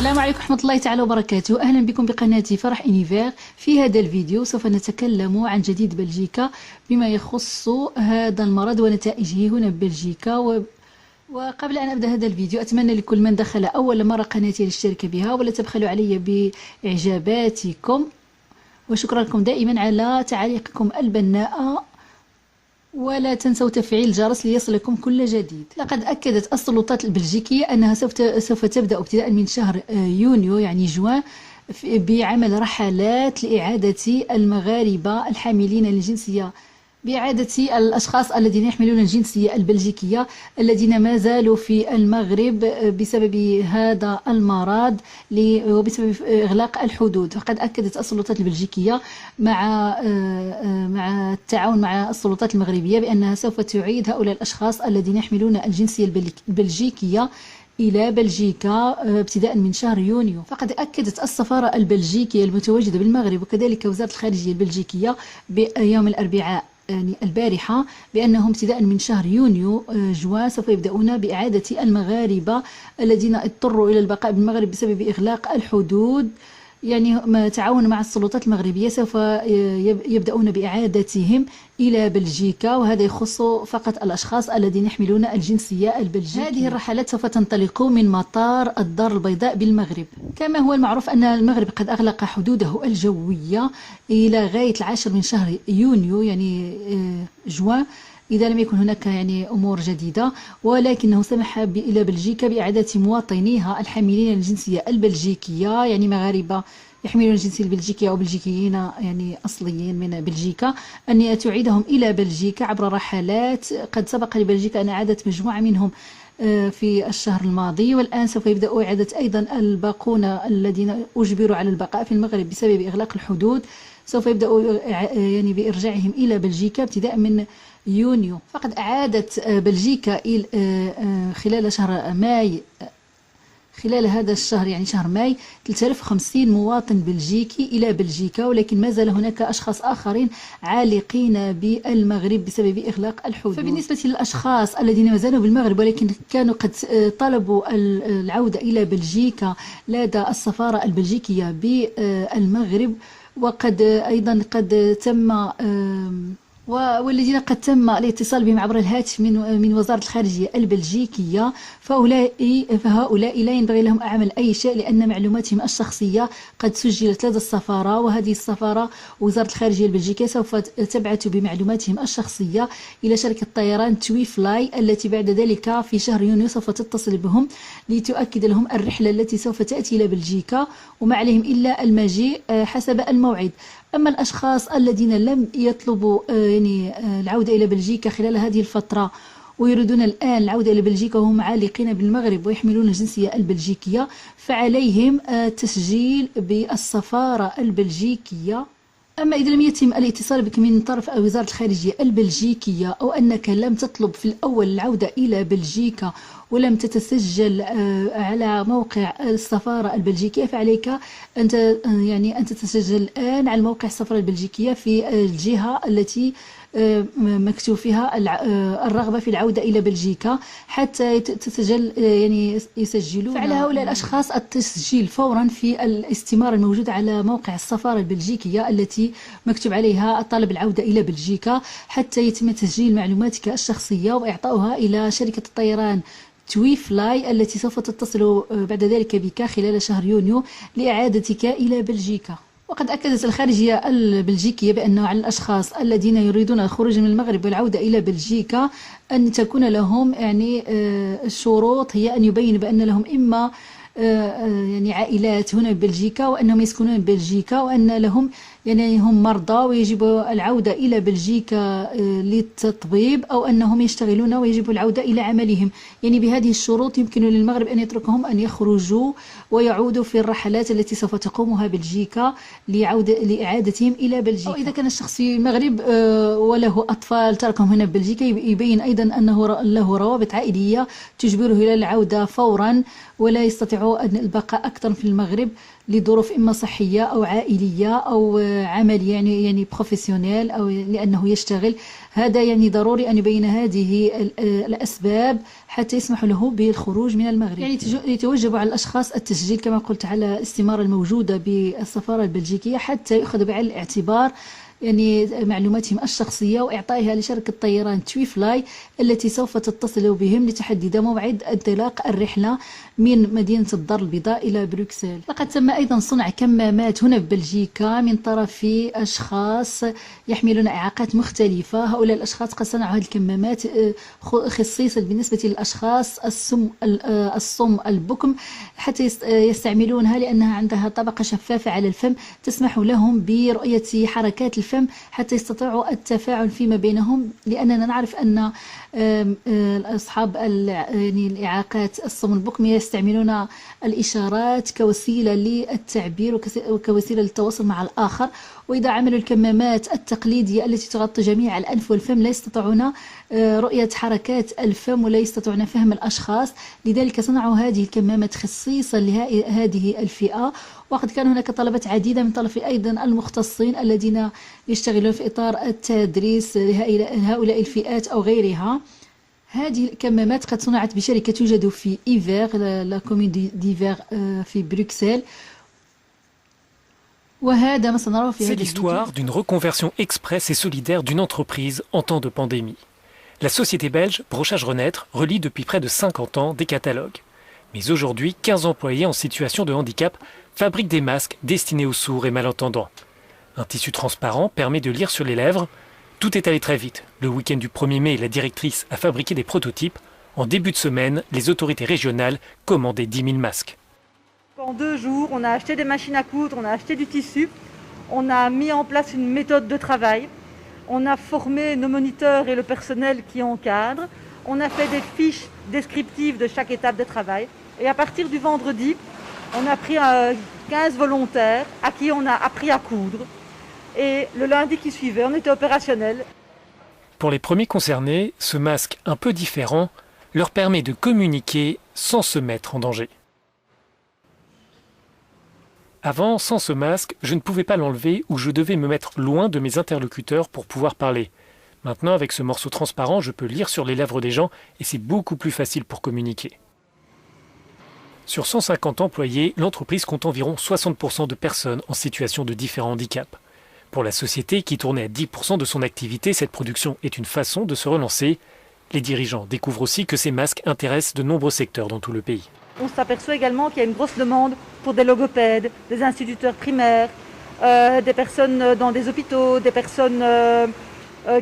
السلام عليكم ورحمة الله تعالى وبركاته. أهلا بكم بقناتي فرح إونيفير. في هذا الفيديو سوف نتكلم عن جديد بلجيكا بما يخص هذا المرض ونتائجه هنا ببلجيكا. وقبل أن أبدأ هذا الفيديو أتمنى لكل من دخل أول مرة قناتي الاشتراك بها ولا تبخلوا علي بإعجاباتكم، وشكرا لكم دائما على تعليقكم البناءة، ولا تنسوا تفعيل الجرس ليصلكم كل جديد. لقد أكدت السلطات البلجيكية أنها سوف تبدأ ابتداء من شهر يونيو يعني جوان بعمل رحلات لإعادة المغاربة الحاملين للجنسية، بإعادة الأشخاص الذين يحملون الجنسية البلجيكية الذين ما زالوا في المغرب بسبب هذا المرض وبسبب إغلاق الحدود. فقد أكدت السلطات البلجيكية مع التعاون مع السلطات المغربية بأنها سوف تعيد هؤلاء الأشخاص الذين يحملون الجنسية البلجيكية إلى بلجيكا ابتداء من شهر يونيو. فقد أكدت السفارة البلجيكية المتواجدة بالمغرب وكذلك وزارة الخارجية البلجيكية بيوم الأربعاء يعني البارحة بأنهم ابتداء من شهر يونيو جوان سوف يبدأون بإعادة المغاربة الذين اضطروا إلى البقاء بالمغرب بسبب إغلاق الحدود، يعني تعاون مع السلطات المغربية سوف يبدأون بإعادتهم إلى بلجيكا، وهذا يخص فقط الأشخاص الذين يحملون الجنسية البلجيكية. هذه الرحلات سوف تنطلق من مطار الدار البيضاء بالمغرب. كما هو المعروف أن المغرب قد أغلق حدوده الجوية إلى غاية 10 من شهر يونيو يعني جوان إذا لم يكن هناك يعني أمور جديدة، ولكنه سمح إلى بلجيكا بإعادة مواطنيها الحاملين الجنسية البلجيكية يعني مغاربة يحملون الجنسية البلجيكية أو بلجيكيين يعني أصليين من بلجيكا أن تعيدهم إلى بلجيكا عبر رحلات. قد سبق لبلجيكا أن أعادت مجموعة منهم في الشهر الماضي، والآن سوف يبدأ إعادة أيضا الباقون الذين أجبروا على البقاء في المغرب بسبب إغلاق الحدود، سوف يبدأوا يعني بإرجاعهم إلى بلجيكا ابتداء من يونيو. فقد أعادت بلجيكا خلال هذا الشهر يعني شهر ماي 3050 مواطن بلجيكي إلى بلجيكا، ولكن ما زال هناك أشخاص آخرين عالقين بالمغرب بسبب إغلاق الحدود. فبالنسبة للأشخاص الذين ما زالوا بالمغرب ولكن كانوا قد طلبوا العودة إلى بلجيكا لدى السفارة البلجيكية بالمغرب، وقد أيضا قد تم والذين قد تم الاتصال بهم عبر الهاتف من وزارة الخارجية البلجيكية، فهؤلاء لا ينبغي لهم أعمل أي شيء لأن معلوماتهم الشخصية قد سجلت لدى السفارة، وهذه السفارة وزارة الخارجية البلجيكية سوف تبعث بمعلوماتهم الشخصية إلى شركة طيران توي فلاي التي بعد ذلك في شهر يونيو سوف تتصل بهم لتؤكد لهم الرحلة التي سوف تأتي إلى بلجيكا، وما عليهم إلا المجيء حسب الموعد. أما الأشخاص الذين لم يطلبوا يعني العودة إلى بلجيكا خلال هذه الفترة ويريدون الآن العودة إلى بلجيكا وهم عالقين بالمغرب ويحملون الجنسية البلجيكية، فعليهم التسجيل بالسفارة البلجيكية. أما إذا لم يتم الاتصال بك من طرف وزارة الخارجية البلجيكية أو أنك لم تطلب في الأول العودة إلى بلجيكا ولم تتسجل على موقع السفارة البلجيكية، فعليك أن تتسجل الآن على موقع السفارة البلجيكية في الجهة التي مكتوب فيها الرغبة في العودة إلى بلجيكا حتى تسجل يعني يسجلون. فعلى هؤلاء الأشخاص التسجيل فورا في الاستمارة الموجودة على موقع السفارة البلجيكية التي مكتوب عليها طلب العودة إلى بلجيكا حتى يتم تسجيل معلوماتك الشخصية وإعطاؤها إلى شركة الطيران توي فلاي التي سوف تتصل بعد ذلك بك خلال شهر يونيو لإعادتك إلى بلجيكا. وقد أكدت الخارجية البلجيكية بأنه على الأشخاص الذين يريدون الخروج من المغرب والعودة إلى بلجيكا أن تكون لهم يعني الشروط هي أن يبين بأن لهم إما يعني عائلات هنا ببلجيكا وأنهم يسكنون ببلجيكا وأن لهم يعني هم مرضى ويجب العودة إلى بلجيكا للتطبيب، أو أنهم يشتغلون ويجب العودة إلى عملهم. يعني بهذه الشروط يمكن للمغرب أن يتركهم أن يخرجوا ويعودوا في الرحلات التي سوف تقومها بلجيكا لإعادتهم إلى بلجيكا. أو إذا كان الشخص في المغرب وله أطفال تركهم هنا ببلجيكا يبين أيضا أنه له روابط عائلية تجبره إلى العودة فورا ولا يستطيع البقاء أكثر في المغرب، لظروف إما صحية أو عائلية أو عمل يعني بروفيسيونيل أو لأنه يشتغل. هذا يعني ضروري أن يبين هذه الأسباب حتى يسمح له بالخروج من المغرب. يعني يتوجب على الأشخاص التسجيل كما قلت على الاستمارة الموجودة بالسفارة البلجيكية حتى يؤخذ بعين الاعتبار يعني معلوماتهم الشخصية وإعطائها لشركة طيران تويفلاي التي سوف تتصل بهم لتحدد موعد انطلاق الرحلة من مدينة الدار البيضاء إلى بروكسل. لقد تم أيضا صنع كمامات هنا في بلجيكا من طرف أشخاص يحملون إعاقات مختلفة. هؤلاء الأشخاص قد صنعوا هذه الكمامات خصيصا بالنسبة للأشخاص الصم البكم حتى يستعملونها لأنها عندها طبقة شفافة على الفم تسمح لهم برؤية حركات الفم حتى يستطيعوا التفاعل فيما بينهم، لأننا نعرف أن أصحاب يعني الإعاقات الصم البكم يستعملون الإشارات كوسيلة للتعبير وكوسيلة للتواصل مع الآخر، وإذا عملوا الكمامات التقليدية التي تغطي جميع الأنف والفم لا يستطيعون رؤية حركات الفم ولا يستطيعون فهم الأشخاص. لذلك صنعوا هذه الكمامات خصيصا لهذه الفئة. وقد كان هناك طلبات عديدة من طرف أيضا المختصين الذين يشتغلون في إطار التدريس لهؤلاء الفئات أو غيرها. هذه الكمامات قد صنعت بشركة توجد في إيفير لا كومين d'Hiver في بروكسل. وهذا ما سنراه في C'est l'histoire d'une reconversion express et solidaire d'une entreprise en temps de pandémie. La société belge Brochage Renaître relie depuis près de 50 ans des catalogues. Mais aujourd'hui, 15 employés en situation de handicap fabriquent des masques destinés aux sourds et malentendants. Un tissu transparent permet de lire sur les lèvres. Tout est allé très vite. Le week-end du 1er mai, la directrice a fabriqué des prototypes. En début de semaine, les autorités régionales commandaient 10 000 masques. En 2 jours, on a acheté des machines à coudre, on a acheté du tissu, on a mis en place une méthode de travail, on a formé nos moniteurs et le personnel qui encadre, on a fait des fiches descriptives de chaque étape de travail. Et à partir du vendredi, on a pris 15 volontaires à qui on a appris à coudre. Et le lundi qui suivait, on était opérationnel. Pour les premiers concernés, ce masque un peu différent leur permet de communiquer sans se mettre en danger. Avant, sans ce masque, je ne pouvais pas l'enlever ou je devais me mettre loin de mes interlocuteurs pour pouvoir parler. Maintenant, avec ce morceau transparent, je peux lire sur les lèvres des gens et c'est beaucoup plus facile pour communiquer. Sur 150 employés, l'entreprise compte environ 60% de personnes en situation de différents handicaps. Pour la société, qui tournait à 10% de son activité, cette production est une façon de se relancer. Les dirigeants découvrent aussi que ces masques intéressent de nombreux secteurs dans tout le pays. On s'aperçoit également qu'il y a une grosse demande pour des logopèdes, des instituteurs primaires, des personnes dans des hôpitaux, des personnes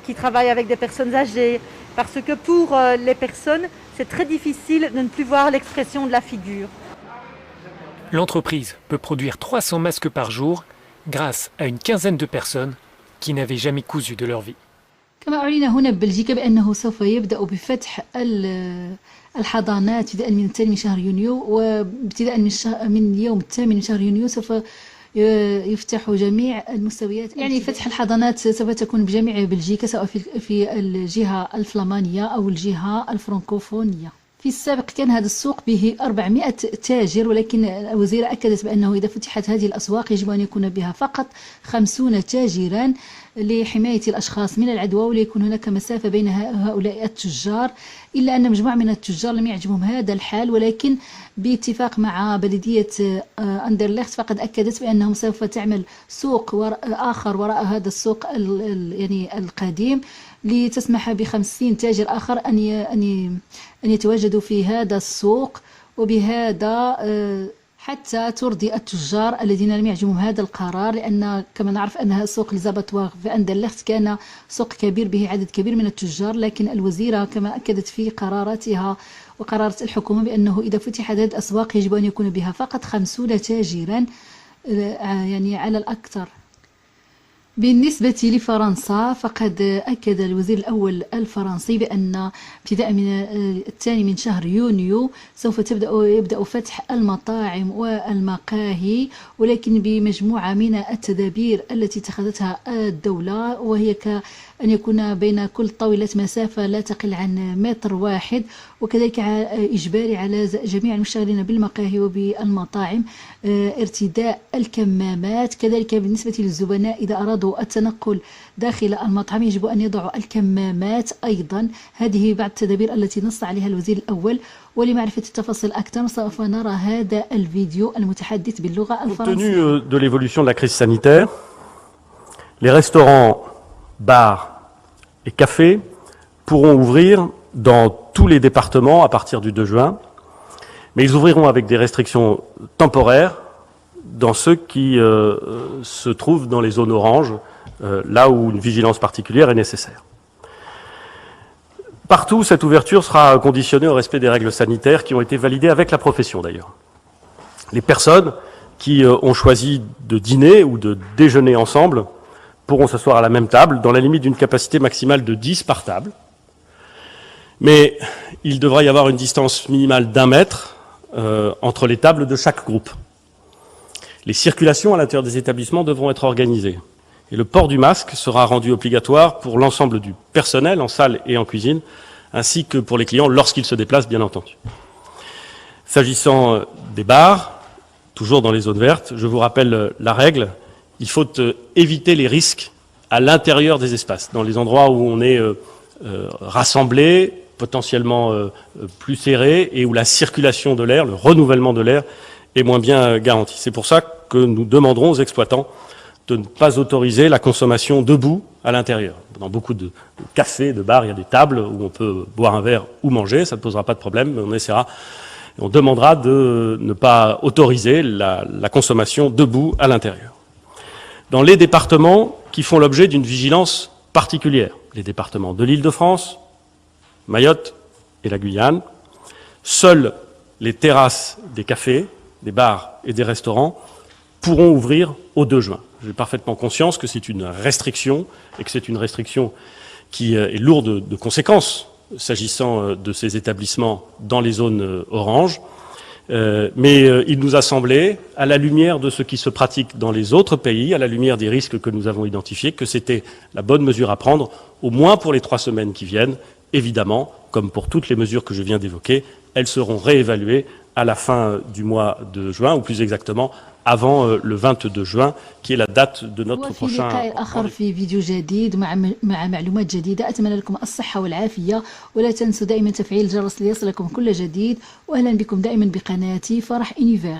qui travaillent avec des personnes âgées. Parce que pour les personnes, c'est très difficile de ne plus voir l'expression de la figure. L'entreprise peut produire 300 masques par jour grâce à une quinzaine de personnes qui n'avaient jamais cousu de leur vie. كما أعلن هنا ببلجيكا بأنه سوف يبدأ بفتح الحضانات ابتداء من الثاني من شهر يونيو، وابتداء من اليوم 8 من شهر يونيو سوف يفتح جميع المستويات. يعني فتح الحضانات سوف تكون بجميع بلجيكا سواء في الجهة الفلامانية أو الجهة الفرنكوفونية. في السابق كان هذا السوق به 400 تاجر، ولكن الوزيرة أكدت بأنه إذا فتحت هذه الأسواق يجب أن يكون بها فقط 50 تاجرا لحماية الأشخاص من العدوى وليكون هناك مسافة بين هؤلاء التجار. إلا أن مجموعة من التجار لم يعجبهم هذا الحال، ولكن باتفاق مع بلدية أندرلخت فقد أكدت بأنهم سوف تعمل سوق آخر وراء هذا السوق يعني القديم لتسمح ب50 تاجر آخر أن يتواجدوا في هذا السوق، وبهذا حتى ترضي التجار الذين لم يعجبهم هذا القرار، لأن كما نعرف أن سوق ليزاباتواغ في أندرلخت كان سوق كبير به عدد كبير من التجار. لكن الوزيرة كما أكدت في قراراتها وقرارات الحكومة بأنه إذا فتحت هذه الأسواق يجب أن يكون بها فقط 50 تاجرا يعني على الأكثر. بالنسبة لفرنسا فقد أكد الوزير الأول الفرنسي بأن ابتداء من الثاني من شهر يونيو سوف يبدأ فتح المطاعم والمقاهي، ولكن بمجموعة من التدابير التي اتخذتها الدولة، وهي أن يكون بين كل طاولة مسافة لا تقل عن متر واحد، وكذلك إجباري على جميع المشتغلين بالمقاهي وبالمطاعم ارتداء الكمامات. كذلك بالنسبة للزبناء إذا أرادوا التنقل داخل المطعم يجب أن يضعوا الكمامات أيضا. هذه بعض التدابير التي نص عليها الوزير الأول. ولمعرفة التفاصيل أكثر سوف نرى هذا الفيديو المتحدث باللغة الفرنسية. Compte tenu de l'évolution de la crise sanitaire, les restaurants, bars et cafés pourront ouvrir dans tous les départements à partir du 2 juin, mais ils ouvriront avec des restrictions temporaires dans ceux qui se trouvent dans les zones oranges, là où une vigilance particulière est nécessaire. Partout, cette ouverture sera conditionnée au respect des règles sanitaires qui ont été validées avec la profession d'ailleurs. Les personnes qui ont choisi de dîner ou de déjeuner ensemble pourront s'asseoir à la même table dans la limite d'une capacité maximale de 10 par table. Mais il devra y avoir une distance minimale d'1 mètre entre les tables de chaque groupe. Les circulations à l'intérieur des établissements devront être organisées. Et le port du masque sera rendu obligatoire pour l'ensemble du personnel en salle et en cuisine, ainsi que pour les clients lorsqu'ils se déplacent, bien entendu. S'agissant des bars, toujours dans les zones vertes, je vous rappelle la règle, il faut éviter les risques à l'intérieur des espaces, dans les endroits où on est rassemblés, potentiellement plus serrés, et où la circulation de l'air, le renouvellement de l'air est moins bien garanti. C'est pour ça que nous demanderons aux exploitants de ne pas autoriser la consommation debout à l'intérieur. Dans beaucoup de cafés, de bars, il y a des tables où on peut boire un verre ou manger, ça ne posera pas de problème, mais on demandera de ne pas autoriser la consommation debout à l'intérieur. Dans les départements qui font l'objet d'une vigilance particulière, les départements de l'Île-de-France, Mayotte et la Guyane, seules les terrasses des cafés, des bars et des restaurants pourront ouvrir au 2 juin. J'ai parfaitement conscience que c'est une restriction et que c'est une restriction qui est lourde de conséquences s'agissant de ces établissements dans les zones oranges. Mais il nous a semblé, à la lumière de ce qui se pratique dans les autres pays, à la lumière des risques que nous avons identifiés, que c'était la bonne mesure à prendre, au moins pour les 3 semaines qui viennent. Évidemment, comme pour toutes les mesures que je viens d'évoquer, elles seront réévaluées à la fin du mois de juin, ou plus exactement avant le 22 juin, qui est la date de notre prochain... وفي لقاء آخر في فيديو جديد مع معلومات جديدة. أتمنى لكم الصحة والعافية، ولا تنسوا دائما تفعيل الجرس ليصلكم كل جديد. وأهلا بكم دائما بقناتي فرح إونيفير.